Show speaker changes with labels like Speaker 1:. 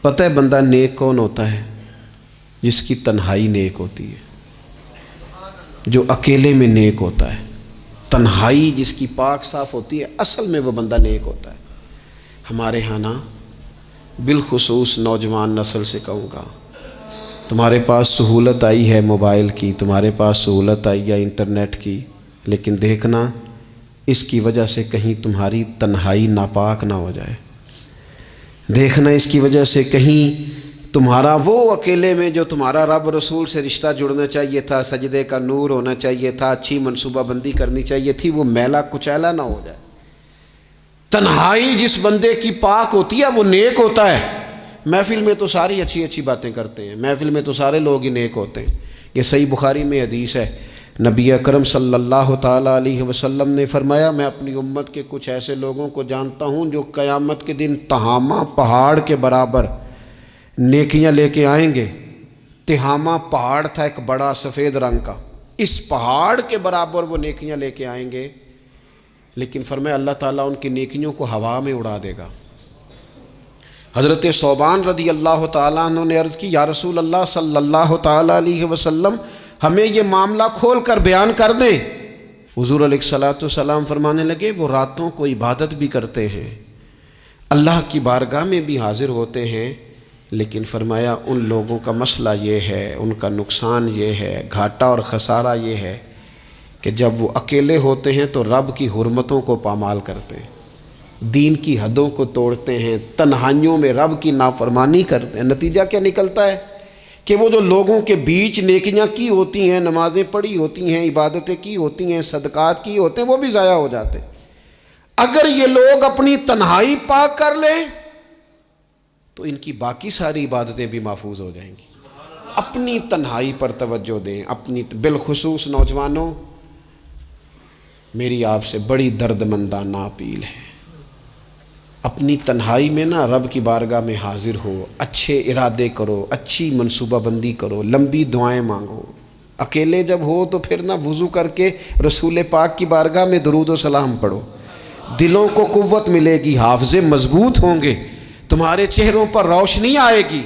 Speaker 1: پتہ ہے بندہ نیک کون ہوتا ہے؟ جس کی تنہائی نیک ہوتی ہے، جو اکیلے میں نیک ہوتا ہے۔ تنہائی جس کی پاک صاف ہوتی ہے، اصل میں وہ بندہ نیک ہوتا ہے۔ ہمارے ہاں نا بالخصوص نوجوان نسل سے کہوں گا، تمہارے پاس سہولت آئی ہے موبائل کی، تمہارے پاس سہولت آئی ہے انٹرنیٹ کی، لیکن دیکھنا اس کی وجہ سے کہیں تمہاری تنہائی ناپاک نہ ہو جائے۔ دیکھنا اس کی وجہ سے کہیں تمہارا وہ اکیلے میں جو تمہارا رب رسول سے رشتہ جڑنا چاہیے تھا، سجدے کا نور ہونا چاہیے تھا، اچھی منصوبہ بندی کرنی چاہیے تھی، وہ میلا کچیلا نہ ہو جائے۔ تنہائی جس بندے کی پاک ہوتی ہے وہ نیک ہوتا ہے۔ محفل میں تو ساری اچھی اچھی باتیں کرتے ہیں، محفل میں تو سارے لوگ ہی نیک ہوتے ہیں۔ یہ صحیح بخاری میں حدیث ہے، نبی اکرم صلی اللہ تعالیٰ علیہ وسلم نے فرمایا، میں اپنی امت کے کچھ ایسے لوگوں کو جانتا ہوں جو قیامت کے دن تہامہ پہاڑ کے برابر نیکیاں لے کے آئیں گے۔ تہامہ پہاڑ تھا ایک بڑا سفید رنگ کا، اس پہاڑ کے برابر وہ نیکیاں لے کے آئیں گے، لیکن فرمایا اللہ تعالیٰ ان کی نیکیوں کو ہوا میں اڑا دے گا۔ حضرت ثوبان رضی اللہ تعالیٰ عنہ نے عرض کی، یا رسول اللہ صلی اللہ تعالیٰ علیہ وسلم ہمیں یہ معاملہ کھول کر بیان کر دیں۔ حضور علیہ الصلوۃ والسلام فرمانے لگے، وہ راتوں کو عبادت بھی کرتے ہیں، اللہ کی بارگاہ میں بھی حاضر ہوتے ہیں، لیکن فرمایا ان لوگوں کا مسئلہ یہ ہے، ان کا نقصان یہ ہے، گھاٹا اور خسارہ یہ ہے کہ جب وہ اکیلے ہوتے ہیں تو رب کی حرمتوں کو پامال کرتے ہیں، دین کی حدوں کو توڑتے ہیں، تنہائیوں میں رب کی نافرمانی کرتے ہیں۔ نتیجہ کیا نکلتا ہے کہ وہ جو لوگوں کے بیچ نیکیاں کی ہوتی ہیں، نمازیں پڑھی ہوتی ہیں، عبادتیں کی ہوتی ہیں، صدقات کی ہوتے ہیں، وہ بھی ضائع ہو جاتے ہیں۔ اگر یہ لوگ اپنی تنہائی پاک کر لیں تو ان کی باقی ساری عبادتیں بھی محفوظ ہو جائیں گی۔ اپنی تنہائی پر توجہ دیں، اپنی بالخصوص نوجوانوں، میری آپ سے بڑی درد مندانہ اپیل ہے، اپنی تنہائی میں نا رب کی بارگاہ میں حاضر ہو، اچھے ارادے کرو، اچھی منصوبہ بندی کرو، لمبی دعائیں مانگو۔ اکیلے جب ہو تو پھر نا وضو کر کے رسول پاک کی بارگاہ میں درود و سلام پڑھو، دلوں کو قوت ملے گی، حافظے مضبوط ہوں گے، تمہارے چہروں پر روشنی آئے گی۔